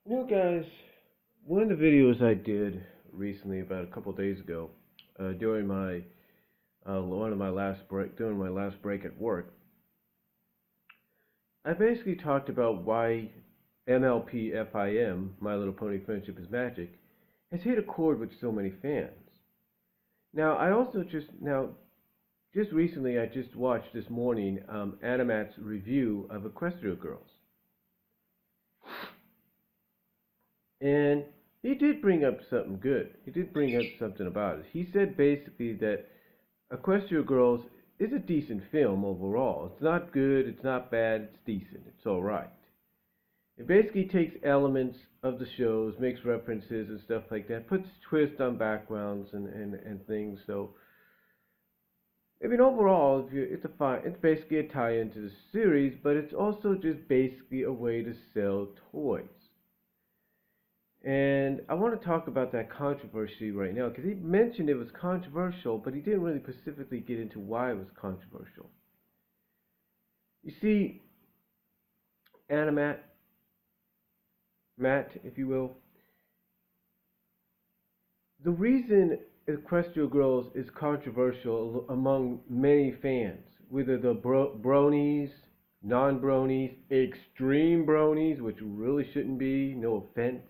You know, guys, one of the videos I did recently, about a couple days ago, during my one of my last break, during my last break at work, I basically talked about why MLP FIM, My Little Pony Friendship is Magic, has hit a chord with so many fans. Now, I also just recently, I just watched this morning Animat's review of Equestria Girls. And he did bring up something good. He did bring up something about it. He said basically that Equestria Girls is a decent film overall. It's not good, it's not bad, it's decent, it's alright. It basically takes elements of the shows, makes references and stuff like that, puts twists on backgrounds and things. So, I mean, overall, it's basically a tie-in to the series, but it's also just basically a way to sell toys. And I want to talk about that controversy right now, because he mentioned it was controversial, but he didn't really specifically get into why it was controversial. You see, Matt, if you will, the reason Equestria Girls is controversial among many fans, whether the bronies, non-bronies, extreme bronies, which really shouldn't be, no offense.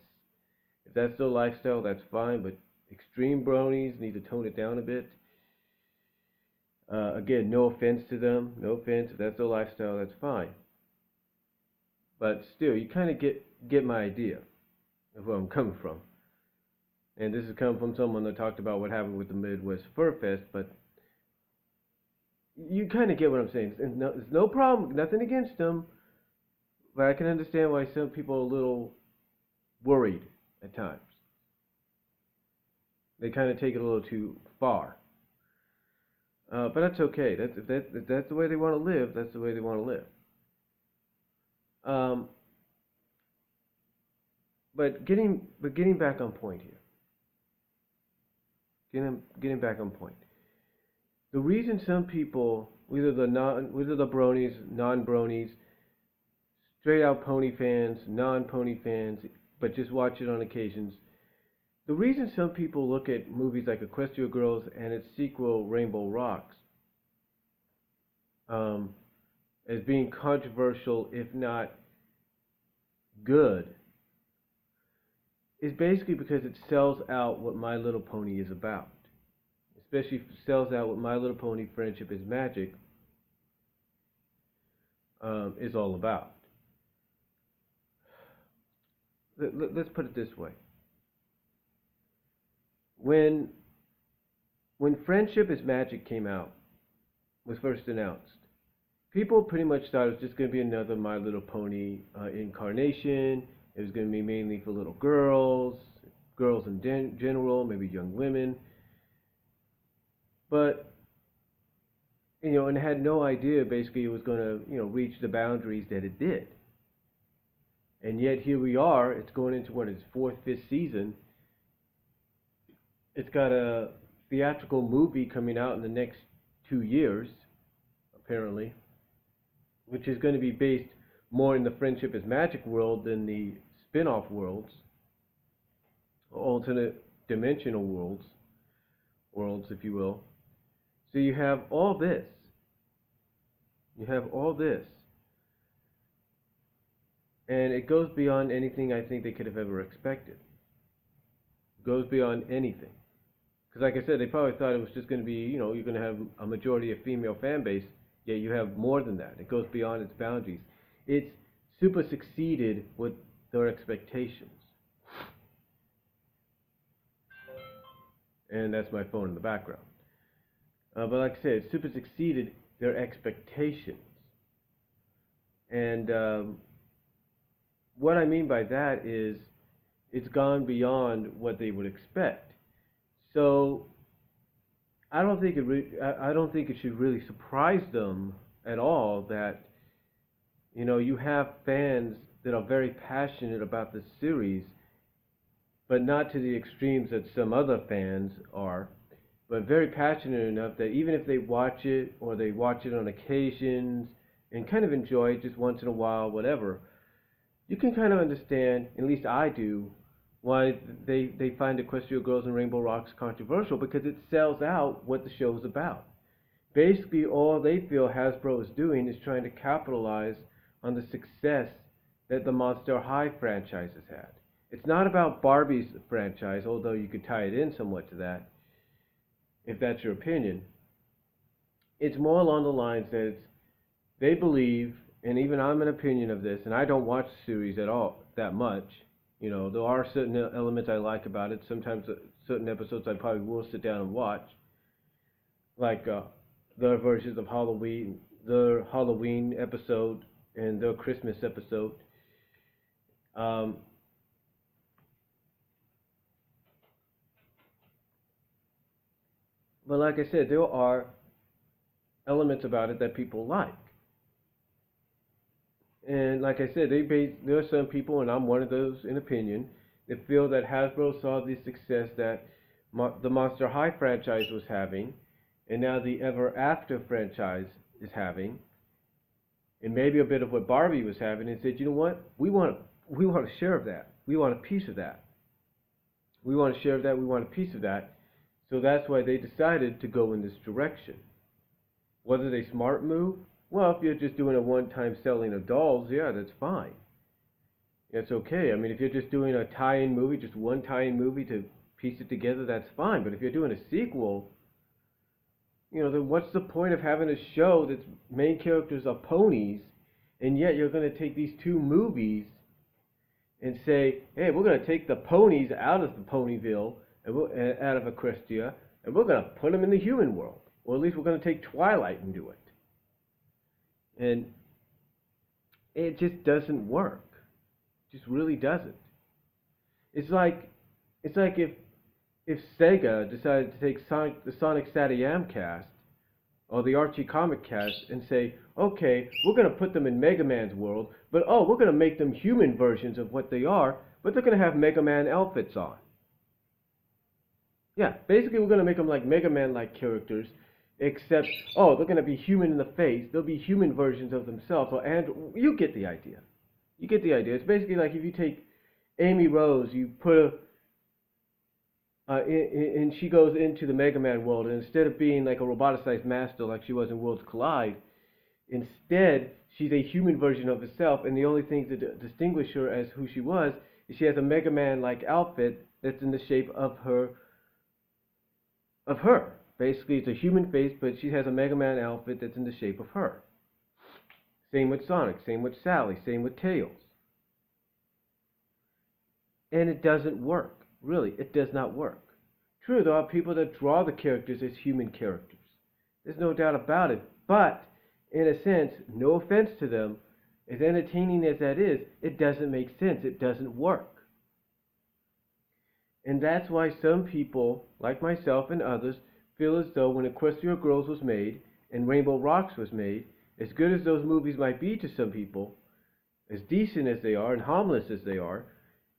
If that's their lifestyle, that's fine, but extreme bronies need to tone it down a bit. Again, no offense to them, no offense. If that's their lifestyle, that's fine. But still, you kind of get my idea of where I'm coming from. And this is coming from someone that talked about what happened with the Midwest Fur Fest, but you kind of get what I'm saying. There's no problem, nothing against them, but I can understand why some people are a little worried at times. They kind of take it a little too far. But that's okay. If that's the way they want to live, that's the way they want to live. But getting back on point here. Getting back on point. The reason some people, whether the bronies, non-bronies, straight out pony fans, non-pony fans, but just watch it on occasions. The reason some people look at movies like Equestria Girls and its sequel Rainbow Rocks as being controversial, if not good, is basically because it sells out what My Little Pony is about. Especially if it sells out what My Little Pony Friendship is Magic is all about. Let's put it this way. When Friendship is Magic came out, was first announced, people pretty much thought it was just going to be another My Little Pony incarnation. It was going to be mainly for little girls in general, maybe young women. But, and it had no idea basically it was going to, reach the boundaries that it did. And yet here we are, it's going into its fourth, fifth season. It's got a theatrical movie coming out in the next 2 years, apparently, which is going to be based more in the Friendship is Magic world than the spin-off worlds, alternate dimensional worlds, if you will. So you have all this. And it goes beyond anything I think they could have ever expected. It goes beyond anything. Because like I said, they probably thought it was just going to be, you're going to have a majority of female fan base, yet you have more than that. It goes beyond its boundaries. It's super succeeded with their expectations. And that's my phone in the background. But like I said, it super succeeded their expectations. And what I mean by that is it's gone beyond what they would expect. So I don't think it should really surprise them at all that you have fans that are very passionate about this series, but not to the extremes that some other fans are, but very passionate enough that even if they watch it or they watch it on occasions and kind of enjoy it just once in a while, whatever, you can kind of understand, at least I do, why they find Equestria Girls and Rainbow Rocks controversial, because it sells out what the show's about. Basically, all they feel Hasbro is doing is trying to capitalize on the success that the Monster High franchise has had. It's not about Barbie's franchise, although you could tie it in somewhat to that, if that's your opinion. It's more along the lines that they believe, and even I'm an opinion of this, and I don't watch the series at all that much. You know, there are certain elements I like about it. Sometimes certain episodes I probably will sit down and watch, like their versions of Halloween, their Halloween episode and their Christmas episode. Um, but like I said, there are elements about it that people like. And like I said, there are some people, and I'm one of those in opinion, that feel that Hasbro saw the success that the Monster High franchise was having, and now the Ever After franchise is having, and maybe a bit of what Barbie was having, and said, you know what, we want a share of that. We want a piece of that. We want a share of that. We want a piece of that. So that's why they decided to go in this direction. Was it a smart move? Well, if you're just doing a one-time selling of dolls, yeah, that's fine. That's okay. I mean, if you're just doing a tie-in movie, just one tie-in movie to piece it together, that's fine. But if you're doing a sequel, you know, then what's the point of having a show that's main characters are ponies, and yet you're going to take these two movies and say, hey, we're going to take the ponies out of the Ponyville, and out of Equestria, and we're going to put them in the human world. Or at least we're going to take Twilight and do it. And it just doesn't work. It just really doesn't. It's like if Sega decided to take the Sonic Satyam cast or the Archie comic cast and say, okay, we're going to put them in Mega Man's world, but oh, we're going to make them human versions of what they are, but they're going to have Mega Man outfits on. Yeah, basically we're going to make them like Mega Man-like characters, except, oh, they're going to be human in the face. They'll be human versions of themselves. And you get the idea. You get the idea. It's basically like if you take Amy Rose, you put her, and she goes into the Mega Man world, and instead of being like a roboticized master like she was in Worlds Collide, instead she's a human version of herself, and the only thing to distinguish her as who she was is she has a Mega Man-like outfit that's in the shape of her. Basically, it's a human face, but she has a Mega Man outfit that's in the shape of her. Same with Sonic, same with Sally, same with Tails. And it doesn't work. Really, it does not work. True, there are people that draw the characters as human characters. There's no doubt about it. But, in a sense, no offense to them, as entertaining as that is, it doesn't make sense. It doesn't work. And that's why some people, like myself and others, feel as though when Equestria Girls was made and Rainbow Rocks was made, as good as those movies might be to some people, as decent as they are and harmless as they are,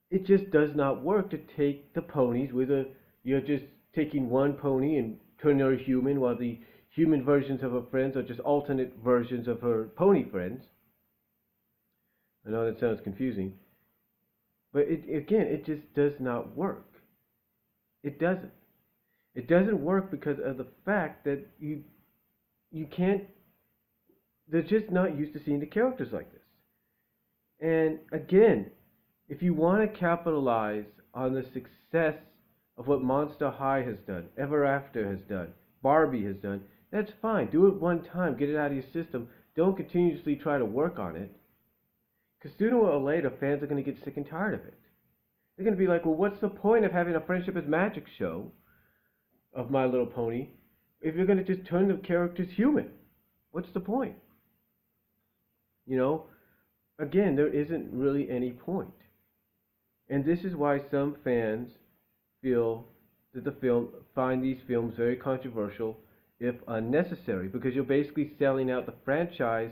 it just does not work to take the ponies whether you're just taking one pony and turning her human while the human versions of her friends are just alternate versions of her pony friends. I know that sounds confusing. But it just does not work. It doesn't. It doesn't work because of the fact that you can't, they're just not used to seeing the characters like this. And again, if you want to capitalize on the success of what Monster High has done, Ever After has done, Barbie has done, that's fine. Do it one time. Get it out of your system. Don't continuously try to work on it. Because sooner or later, fans are going to get sick and tired of it. They're going to be like, well, what's the point of having a Friendship is Magic show of My Little Pony if you're going to just turn the characters human? What's the point? You know, again, there isn't really any point. And this is why some fans feel that find these films very controversial, if unnecessary, because you're basically selling out the franchise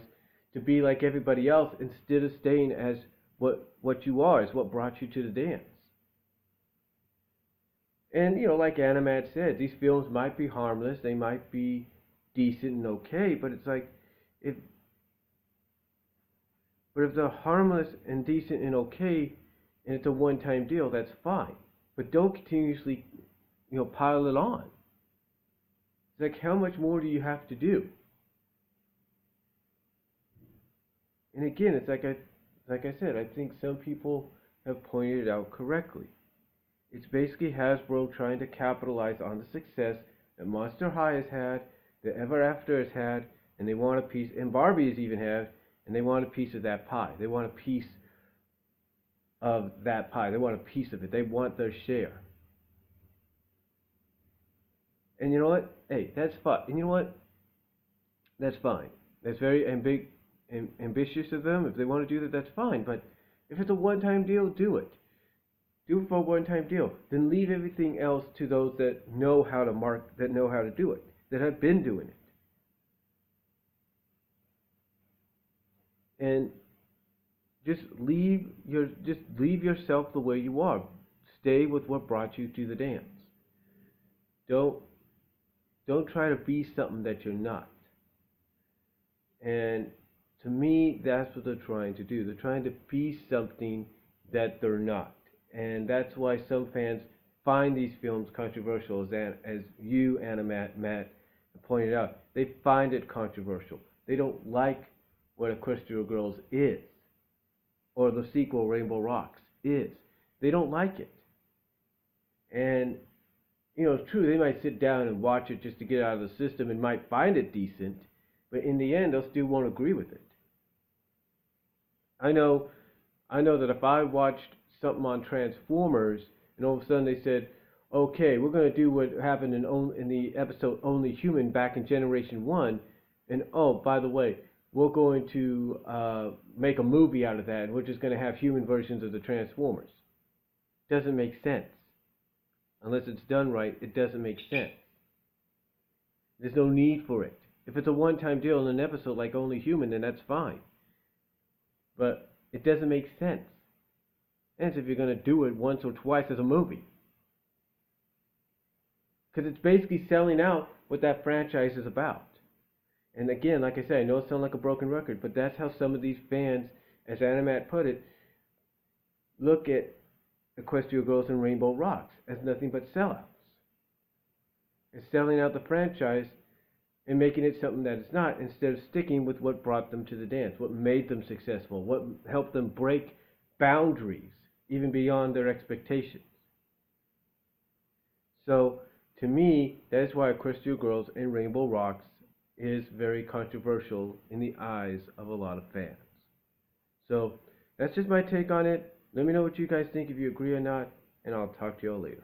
to be like everybody else instead of staying as what you are, is what brought you to the dance. And, you know, like Animat said, these films might be harmless, they might be decent and okay, but it's like, But if they're harmless and decent and okay, and it's a one-time deal, that's fine. But don't continuously, pile it on. It's like, how much more do you have to do? And again, it's like I said, I think some people have pointed it out correctly. It's basically Hasbro trying to capitalize on the success that Monster High has had, that Ever After has had, and they want a piece, and Barbie has even had, and they want a piece of that pie. They want a piece of that pie. They want a piece of it. They want their share. And you know what? Hey, that's fine. And you know what? That's fine. That's very ambitious of them. If they want to do that, that's fine. But if it's a one-time deal, do it. Do it for a one-time deal. Then leave everything else to those that know how to that know how to do it, that have been doing it. And just leave yourself the way you are. Stay with what brought you to the dance. Don't try to be something that you're not. And to me, that's what they're trying to do. They're trying to be something that they're not. And that's why some fans find these films controversial, as you, Anna, Matt pointed out. They find it controversial. They don't like what Equestria Girls is, or the sequel Rainbow Rocks is. They don't like it. And, it's true, they might sit down and watch it just to get out of the system and might find it decent, but in the end, they'll still won't agree with it. I know that if I watched something on Transformers and all of a sudden they said, okay, we're going to do what happened in the episode Only Human back in Generation 1, and oh, by the way, we're going to make a movie out of that, and we're just going to have human versions of the Transformers. Doesn't make sense. Unless it's done right, it doesn't make sense. There's no need for it. If it's a one-time deal in an episode like Only Human, then that's fine. But it doesn't make sense. And if you're going to do it once or twice as a movie. Because it's basically selling out what that franchise is about. And again, like I said, I know it sounds like a broken record, but that's how some of these fans, as Animat put it, look at Equestria Girls and Rainbow Rocks as nothing but sellouts. It's selling out the franchise and making it something that it's not, instead of sticking with what brought them to the dance, what made them successful, what helped them break boundaries, even beyond their expectations. So, to me, that is why Equestria Girls and Rainbow Rocks is very controversial in the eyes of a lot of fans. So, that's just my take on it. Let me know what you guys think, if you agree or not, and I'll talk to you all later.